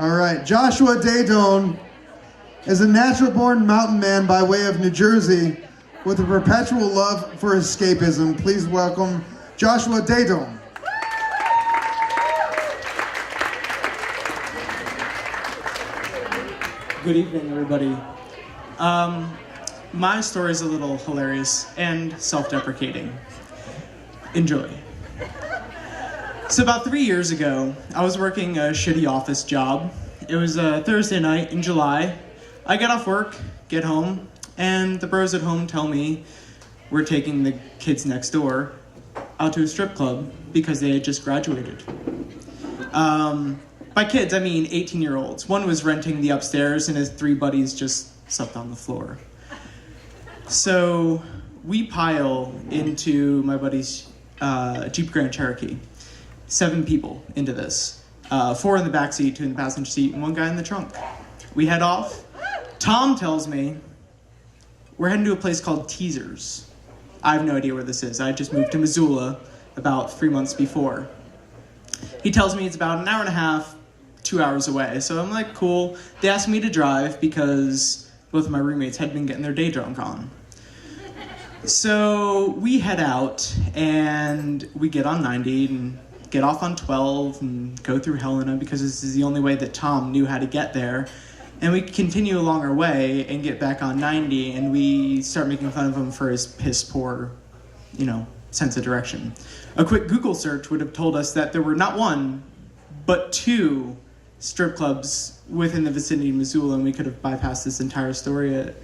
All right, Joshua Daidone is a natural-born mountain man by way of New Jersey with a perpetual love for escapism. Please welcome Joshua Daidone. Good evening, everybody. My story is a little hilarious and self-deprecating. Enjoy. So about 3 years ago, I was working a shitty office job. It was a Thursday night in July. I get off work, get home, and the bros at home tell me we're taking the kids next door out to a strip club because they had just graduated. By kids, I mean 18-year-olds. One was renting the upstairs and his 3 buddies just slept on the floor. So we pile into my buddy's Jeep Grand Cherokee. 7 people into this. 4 in the back seat, 2 in the passenger seat, and 1 guy in the trunk. We head off. Tom tells me we're heading to a place called Teasers. I have no idea where this is. I just moved to Missoula about 3 months before. He tells me it's about an hour and a half, 2 hours away. So I'm like, cool. They asked me to drive because both of my roommates had been getting their day drunk on. So we head out and we get on 90 and get off on 12 and go through Helena because this is the only way that Tom knew how to get there. And we continue along our way and get back on 90 and we start making fun of him for his piss poor, sense of direction. A quick Google search would have told us that there were not 1, but 2 strip clubs within the vicinity of Missoula, and we could have bypassed this entire story. It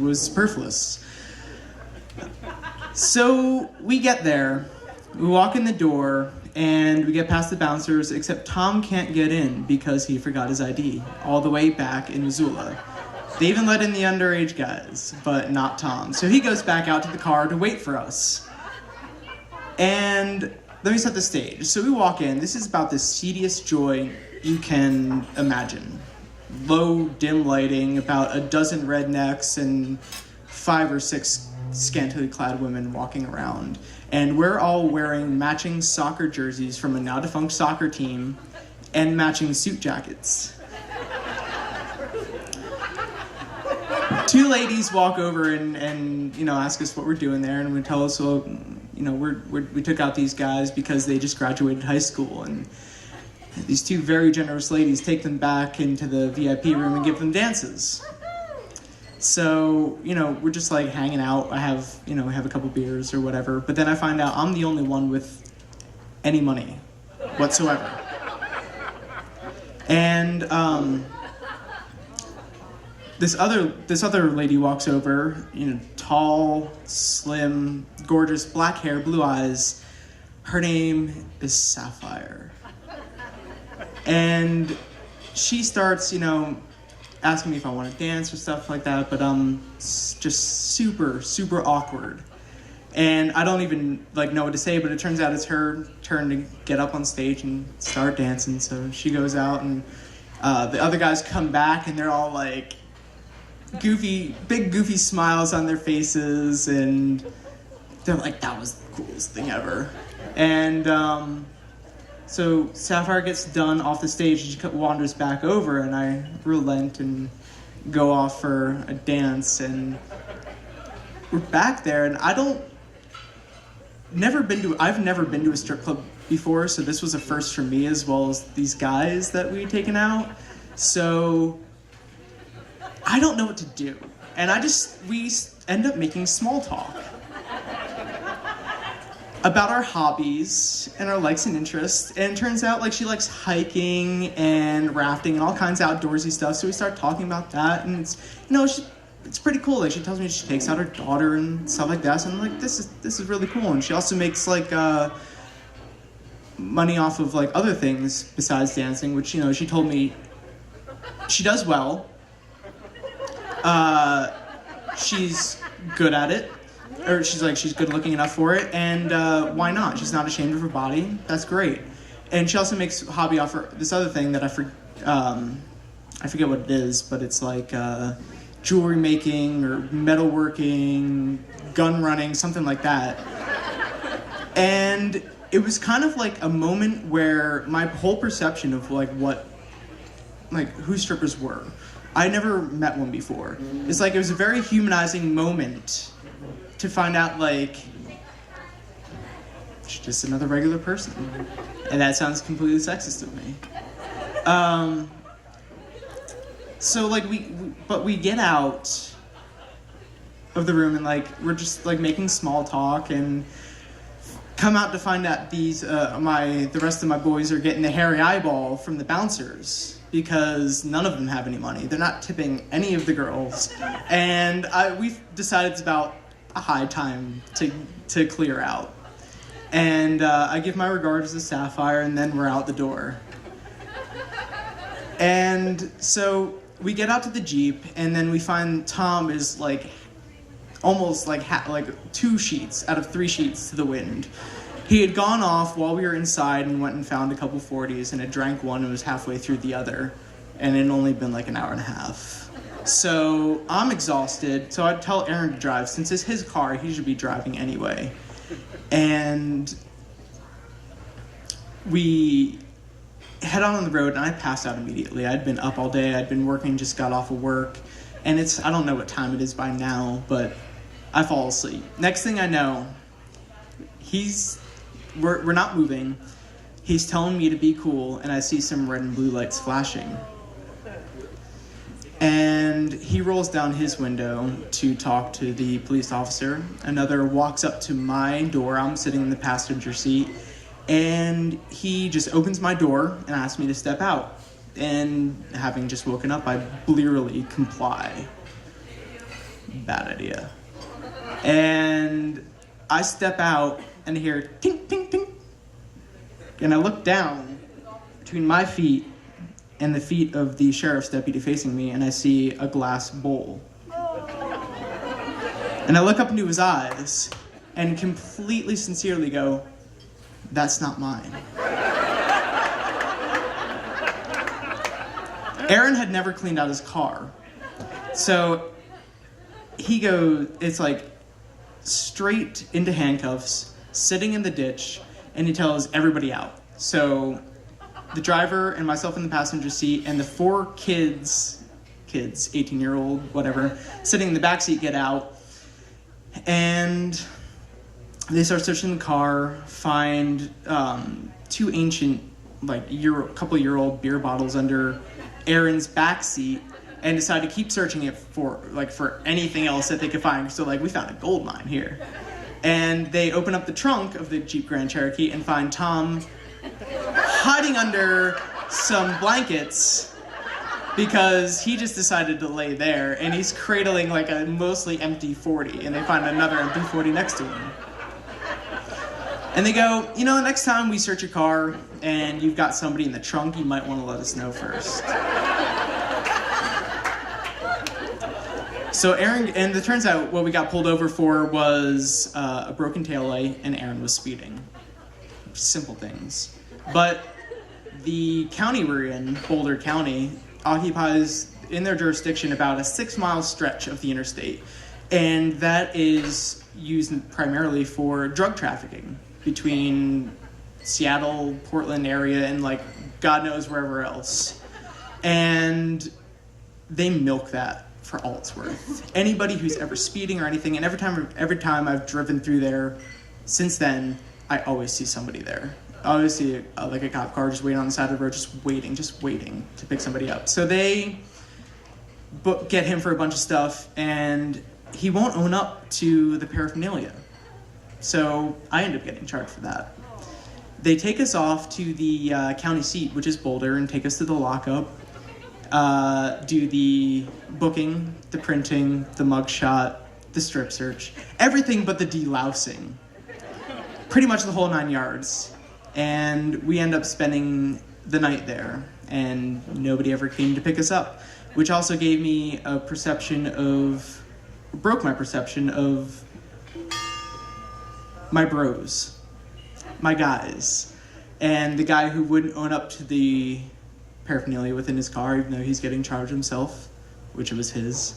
was superfluous. So we get there, we walk in the door, and we get past the bouncers, except Tom can't get in because he forgot his ID all the way back in Missoula. They even let in the underage guys, but not Tom. So he goes back out to the car to wait for us. And let me set the stage. So we walk in. This is about the seediest joy you can imagine. Low, dim lighting, about a dozen rednecks and 5 or 6 scantily clad women walking around. And we're all wearing matching soccer jerseys from a now-defunct soccer team and matching suit jackets. 2 ladies walk over and ask us what we're doing there, and we tell us, well, we took out these guys because they just graduated high school, and these 2 very generous ladies take them back into the VIP room and give them dances. So, we're just like hanging out. I have, a couple beers or whatever, but then I find out I'm the only one with any money whatsoever. And this other lady walks over, tall, slim, gorgeous, black hair, blue eyes. Her name is Sapphire. And she starts, asking me if I want to dance or stuff like that, but just super, super awkward. And I don't even know what to say, but it turns out it's her turn to get up on stage and start dancing. So she goes out, and the other guys come back, and they're all like big goofy smiles on their faces, and they're like, that was the coolest thing ever. And so Sapphire gets done off the stage, and she wanders back over, and I relent and go off for a dance, and we're back there, and I've never been to a strip club before, so this was a first for me as well as these guys that we'd taken out. So I don't know what to do, and we end up making small talk about our hobbies and our likes and interests, and it turns out she likes hiking and rafting and all kinds of outdoorsy stuff. So we start talking about that, and it's pretty cool. She tells me she takes out her daughter and stuff like that. So I'm like, this is really cool. And she also makes money off of other things besides dancing, which she told me she does well. She's good at it. Or she's good looking enough for it, and why not? She's not ashamed of her body. That's great. And she also makes hobby off her this other thing that I forget what it is, but it's jewelry making or metalworking, gun running, something like that. And it was kind of a moment where my whole perception of what who strippers were. I never met one before. It's like it was a very humanizing moment to find out like she's just another regular person, and that sounds completely sexist of me. So like we get out of the room and like we're just like making small talk and come out to find out the rest of my boys are getting the hairy eyeball from the bouncers because none of them have any money. They're not tipping any of the girls, and we've decided it's about a high time to clear out. And I give my regards to Sapphire, and then we're out the door. And so we get out to the Jeep, and then we find Tom is like almost like 2 sheets out of 3 sheets to the wind. He had gone off while we were inside and went and found a couple 40s and had drank one and was halfway through the other, and it had only been like an hour and a half. So I'm exhausted, so I tell Aaron to drive. Since it's his car, he should be driving anyway. And we head out on the road, and I passed out immediately. I'd been up all day. I'd been working, just got off of work. And I don't know what time it is by now, but I fall asleep. Next thing I know, we're not moving. He's telling me to be cool, and I see some red and blue lights flashing. And he rolls down his window to talk to the police officer. Another walks up to my door. I'm sitting in the passenger seat. And he just opens my door and asks me to step out. And having just woken up, I blearily comply. Bad idea. And I step out and hear tink, tink, tink. And I look down between my feet and the feet of the sheriff's deputy facing me, and I see a glass bowl. And I look up into his eyes and completely sincerely go, "That's not mine." Aaron had never cleaned out his car. So it's like straight into handcuffs, sitting in the ditch, and he tells everybody out. So the driver and myself in the passenger seat and the 4 kids, 18-year-old, whatever, sitting in the back seat get out. And they start searching the car, find 2 ancient, couple-year-old beer bottles under Aaron's back seat, and decide to keep searching it for anything else that they could find. So we found a gold mine here. And they open up the trunk of the Jeep Grand Cherokee and find Tom hiding under some blankets because he just decided to lay there, and he's cradling like a mostly empty 40, and they find another empty 40 next to him. And they go, next time we search a car and you've got somebody in the trunk, you might want to let us know first. So Aaron, and it turns out what we got pulled over for was a broken taillight, and Aaron was speeding. Simple things. But the county we're in, Boulder County, occupies in their jurisdiction about a 6-mile stretch of the interstate. And that is used primarily for drug trafficking between Seattle, Portland area, and God knows wherever else. And they milk that for all it's worth. Anybody who's ever speeding or anything, and every time I've driven through there since then, I always see somebody there. I always see a cop car just waiting on the side of the road, just waiting to pick somebody up. So they get him for a bunch of stuff, and he won't own up to the paraphernalia. So I end up getting charged for that. They take us off to the county seat, which is Boulder, and take us to the lockup. Do the booking, the printing, the mugshot, the strip search, everything but the delousing. Pretty much the whole 9 yards. And we end up spending the night there, and nobody ever came to pick us up, which also gave me broke my perception of my bros, my guys, and the guy who wouldn't own up to the paraphernalia within his car, even though he's getting charged himself, which was his,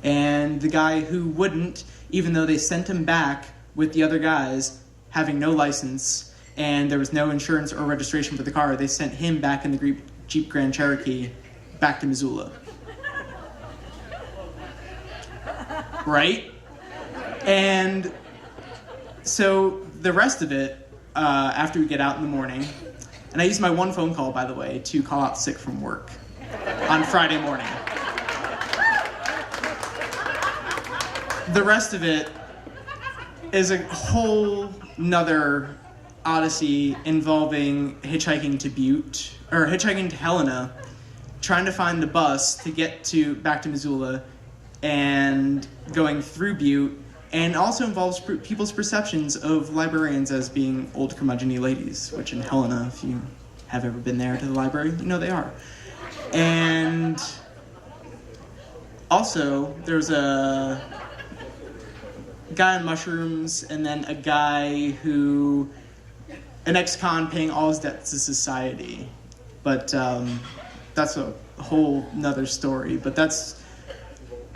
and the guy who wouldn't, even though they sent him back with the other guys having no license and there was no insurance or registration for the car. They sent him back in the Jeep Grand Cherokee back to Missoula. Right? And so the rest of it, after we get out in the morning, and I used my one phone call, by the way, to call out sick from work on Friday morning. The rest of it is a whole nother odyssey involving hitchhiking to Helena, trying to find the bus to get back to Missoula, and going through Butte, and also involves people's perceptions of librarians as being old curmudgeon-y ladies, which in Helena, if you have ever been there to the library, you know they are. And also, there's a guy on mushrooms, and then a guy an ex-con paying all his debts to society. But that's a whole nother story. But that's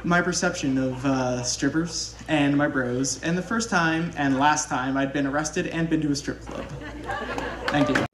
my perception of strippers and my bros, and the first time and last time I'd been arrested and been to a strip club. Thank you.